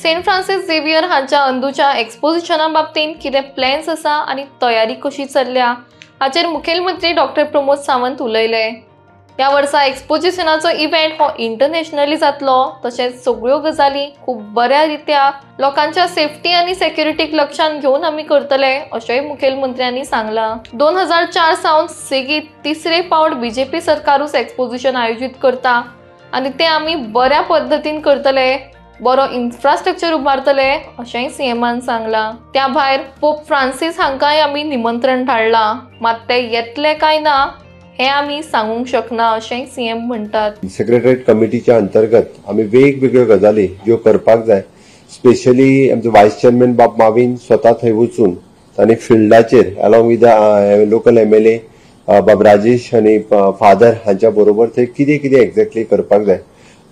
Saint Francis Xavier हांच्या अंदूच्या एक्सपोजिशना बाबतींत कितें प्लॅन्स आसा आनी तयारी कशी चल्ल्या हाचेर मुखेलमंत्री डॉक्टर प्रमोद सावंत उलयले। ह्या वर्सा एक्सपोजिशनाचो इव्हेंट हो इंटरनॅशनली जातलो, तशेंच सगळ्यो गजाली खूब बऱ्या रित्या लोकांच्या सेफ्टी आनी सेक्युरिटीक लक्षांत घेवन आमी करतले अशेंय मुखेलमंत्र्यांनी सांगलां। 2004 सावन सेगीत तिसरे फावट बीजेपी सरकारूच एक्सपोजिशन आयोजीत करता आनी ते आमी बऱ्या पद्धतीन करतले, बरो इन्फ्रास्ट्रक्चर उबारतले अशेंय सीएमान सांगलां। त्या भायर पोप फ्रांसीस हांकांय आमी निमंत्रण धाडलां, मात ते येतले काय ना हे आमी सांगूंक शकना अशेंय सीएम म्हणटात। सेक्रेटरीएट कमिटीच्या अंतर्गत आमी वेगवेगळ्यो गजाली ज्यो करपाक जाय, स्पेशली आमचो वायस चेअरमॅन बाब माविन स्वता थंय वचून तांणी फिल्डाचेर अलॉंग विथ लोकल एमएलए बाब राजेश आनी फादर हांच्या बरोबर थंय कितें कितें एक्झॅक्टली करपाक जाय,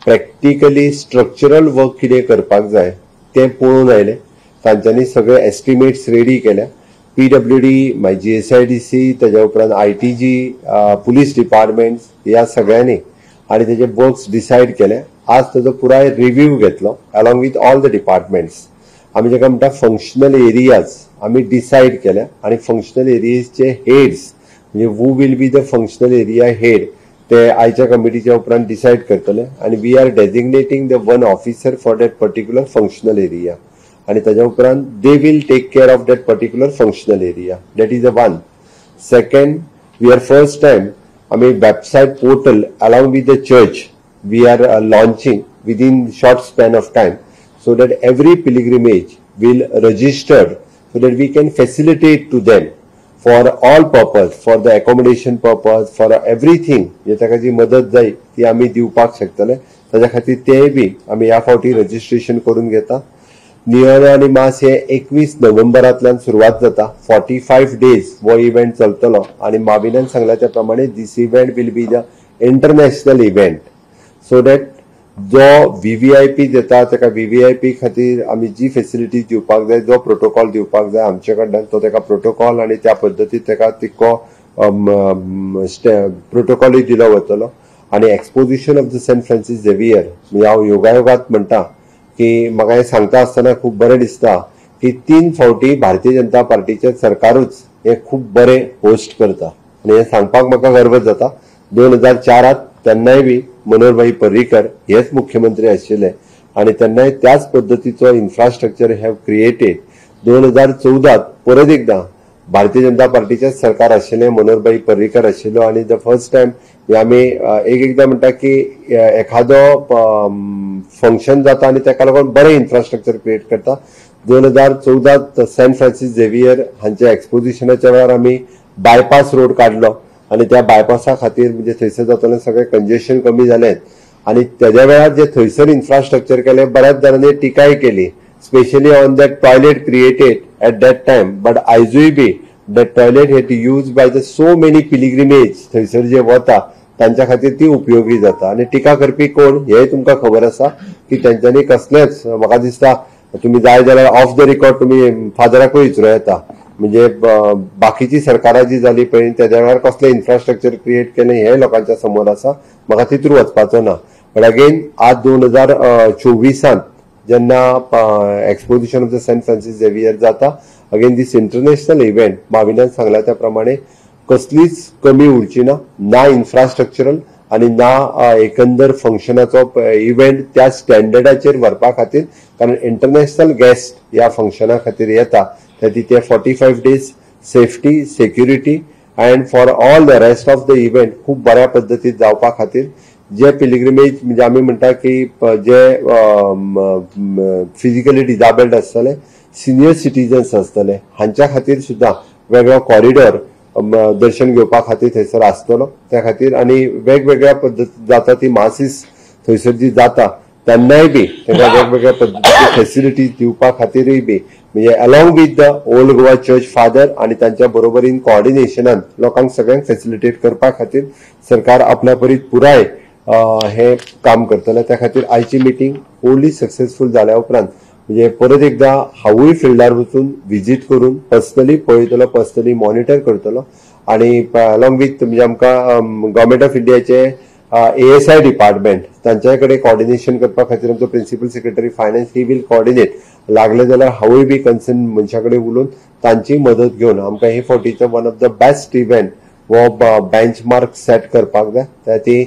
प्रॅक्टिकली स्ट्रक्चरल वर्क कितें करपाक जाय तें पळोवन आयले। तांच्यांनी सगळे एस्टिमेट्स रेडी केल्या। पीडब्ल्यूडी, जीएसआयडीसी, ताच्या उपरांत आयटीजी, पुलीस डिपार्टमेंट्स ह्या सगळ्यांनी आनी तेजे वर्क्स डिसायड केले। आज ताजो पुराय रिव्ह्यू घेतलो along with all the departments. आमी जेका म्हणटा फंक्शनल एरियाज आमी डिसायड केल्या आनी फंक्शनल एरियाजचे हेड्स म्हणजे who will be the functional area head ते आयच्या कमिटीच्या उपरांत डिसायड करतले आनी we are designating the one officer for that particular functional area आनी ताच्या उपरांत they will take care of that particular functional area. That is the one. Second, we are first time आमी website portal along with the church we are launching within short span of time so that every pilgrimage will registered so that we can facilitate to them for all purpose, for the accommodation purpose, for everything जे ताका जी मदत जाय ती आमी दिवपाक शकतले। ताच्या खातीर तेय बी आमी ह्या फावटी रजिस्ट्रेशन करून घेता। नियोन आनी मास हे 21 नोव्हेंबरांतल्यान सुरवात जाता। 45 डेज हो इव्हेंट चलतलो आनी माविनान सांगल्या त्या प्रमाणे this event will be the international event so that जो व्हीव्हीआयपी देता ताका व्हीव्हीआयपी खातीर आमी जी फेसिलिटी दिवपाक जाय, जो प्रोटोकॉल दिवपाक जाय आमचे कडल्यान तो ताका प्रोटोकॉल आनी त्या पद्दतीन ताका तितको प्रोटोकॉलूय दिलो वतलो। आनी exposition of the Saint Francis Xavier म्हणजे हांव योगायोगात म्हणटा की म्हाका हें सांगता आसतना खूब बरें दिसता की 3 फावटी भारतीय जनता पार्टीचे सरकारूच हें खूब बरें होस्ट करता आनी हें सांगपाक म्हाका गर्व जाता। 2004 तेन्नाय बी मनोहर भाई पर्रीकर हेच मुख्यमंत्री आशिल्ले आनी तेन्नाय त्याच पद्दतीचो इन्फ्रास्ट्रक्चर हॅव क्रिएटेड। 2014 परत एकदा भारतीय जनता पार्टीचे सरकार आशिल्लें, मनोहर भाई पर्रीकर आशिल्लो आनी द फर्स्ट टाइम आमी एकदा म्हणटा की एखादो फंक्शन जाता आनी ताका लागून बरें इन्फ्रास्ट्रक्चर क्रिएट करता। 2014 सेंट फ्रांसीस झेवियर हांच्या एक्सपोजिशनाच्या वेळार आमी बायपास रोड काडलो आनी त्या बायपासा खातीर म्हणजे थंयसर जातालें सगळें कंजेशन कमी जालें आनी तेज्या वेळार जे थंयसर इन्फ्रास्ट्रक्चर केलें बऱ्याच जाणांनी टिकाय केली, specially on that toilet created at that time. But आयजूय be that toilet had use by the so many pilgrimage थंयसर जे वता तांच्या खातीर ती उपयोगी जाता। आनी टिका करपी कोण हेय तुमकां खबर आसा की तेंच्यांनी कसलेंच म्हाका दिसता तुमी जाय जाल्यार ऑफ द रिकॉर्ड तुमी फादराकूय विचारूं येता म्हणजे बाकीची सरकारां जी जाली पळय तेज्या वेळार कसलें इन्फ्रास्ट्रक्चर क्रिएट केलें हें लोकांच्या समोर आसा, म्हाका तितूर वचपाचो ना। बट अगेन आज 2024 जेन्ना exposition of the Saint Francis Xavier जाता, अगेन दीस इंटरनॅशनल इव्हेंट माविनान सांगल्या त्या प्रमाणे कसलीच कमी उरची ना इन्फ्रास्ट्रक्चरल आनी ना एकंदर फंक्शनाचो इव्हेंट त्या स्टँडर्डाचेर व्हरपा खातीर, कारण इंटरनॅशनल गेस्ट ह्या फंक्शना खातीर येता ते 45 days safety, security and for all the rest of the event खूब बऱ्या पद्दतीन जावपा खातीर जे पिलिग्रिमेज म्हणजे आमी म्हणटा की जे फिजिकली डिसेबल्ड आसतले, सिनियर सिटीजन्स आसतले हांच्या खातीर सुद्दां वेगळो कॉरिडॉर दर्शन घेवपा खातीर थंयसर आसतलो। त्या खातीर आनी वेगवेगळ्या पद्दती जाता ती मासीस थंयसर जी जाता तेन्नाय बी ताका वेगवेगळ्या पद्दतीची फेसिलिटीज दिवपा खातीरूय बी म्हणजे along with the old Goa church father आनी तांच्या बरोबरीन कोऑर्डिनेशनान लोकांक सगळ्यांक फेसिलिटेट करपा खातीर सरकार आपल्या परीत पुराय हे काम करतले। त्या खातीर आयची मिटींग ओनली सक्सेसफूल जाल्या उपरांत म्हणजे परत एकदा हांवूय फिल्डार वचून विजीट करून पर्सनली पळयतलो, पर्सनली मॉनिटर करतलो आनी अलॉंग विथ म्हणजे आमकां गव्हर्मेंट ऑफ इंडियाचे ASI डिपार्टमेंट तांच्याकडे कोऑर्डिनेशन करपा खातीर आमचो principal secretary finance he will coordinate लागले जाल्यार हांवूय बी कन्सर्न मनशा कडेन उलोवन तांची मदत घेवन आमकां हे फावटीचो one of the best event वो बेंचमार्क सेट करपाक जाय ती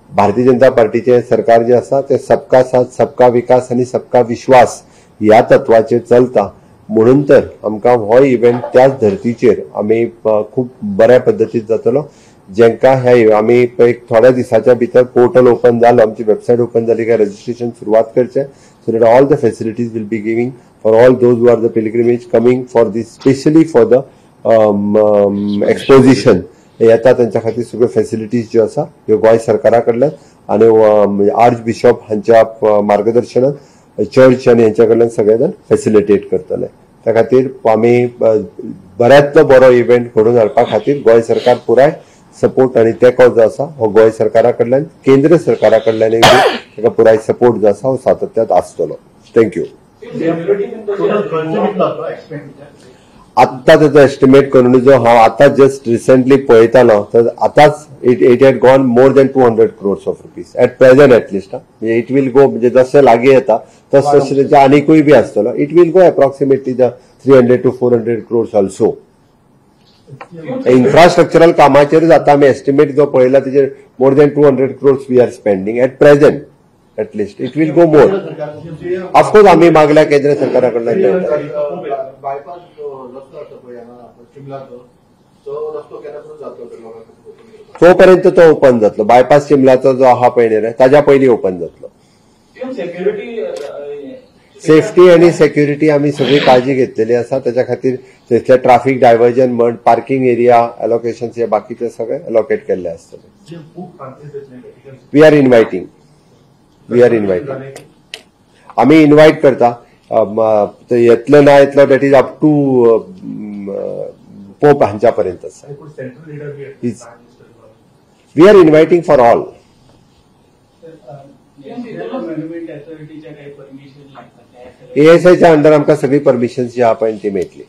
भारतीय जनता पार्टीचे सरकार जे आसा ते सबका साथ सबका विकास आणि सबका विश्वास ह्या तत्वाचेर चलता म्हणून तर आमकां हो इव्हेंट त्याच धर्तीचेर आमी खूब बऱ्या पद्दतीन जातलो जेंकां ह्या आमी एक थोड्या दिसाच्या भितर पोर्टल ओपन जालो आमची वेबसायट ओपन जाली काय रजिस्ट्रेशन सुरवात करचें so that all the facilities will be giving for all those who are the pilgrimage coming for this specially for the exposition येता त्यांच्या खातीर सगळ्यो फॅसिलिटीज ज्यो आसा ह्यो गोंय सरकारा कडल्यान आनी आर्च बिशॉप हांच्या मार्गदर्शनान चर्च आनी हांच्या कडल्यान सगळे जाण फॅसिलिटेट करतले त्या खातीर आमी बऱ्यांतलो बरो इव्हेंट घडोवन हाडपा खातीर गोंय सरकार पुराय सपोर्ट आणि तेको जो आसा हो गोंय सरकारा कडल्यान केंद्र सरकारा कडल्यान ताका पुराय सपोर्ट जो आसा हो सातत्यात आसतलो थँक्यू आत्ता त्याचा एस्टिमेट करून जो हांव आतां जस्ट रिसेंटली पळयतालो तर आतांच it had gone more than 200 crores of rupees at present at least it will go म्हणजे जसे लागीं येता तसं त्याच्या आनीकूय बी आसतलो it will go approximately the 300 to 400 crores also infrastructural कामाचेर जाता आमी एस्टिमेट जो पळयला तेजेर more than 200 crores we are spending at present at least it will go more of course आमी मागल्या केंद्र सरकारा कडल्यान तोपर्यंत तो ओपन जातलो बायपास शिमलाचो जो आहा पळय रे ताज्या पयलीं ओपन जातलो सेफ्टी आणि सेक्युरिटी आमी सगळी काळजी घेतलेली आसा त्याच्या खातीर थंयसले ट्रॅफिक डायव्हर्जन म्हण पार्किंग एरिया अलोकेशन्स हे बाकीचे सगळे अलोकेट केल्ले आसतले वी आर इन्व्हायटिंग आमी इन्व्हायट करता येतलो ना येतलो that is up to Pope हांच्या पर्यंत आसा we are inviting for all ASIच्या अंडर आमकां सगळी परमिशन्स जी आहा पळय ती मेळटली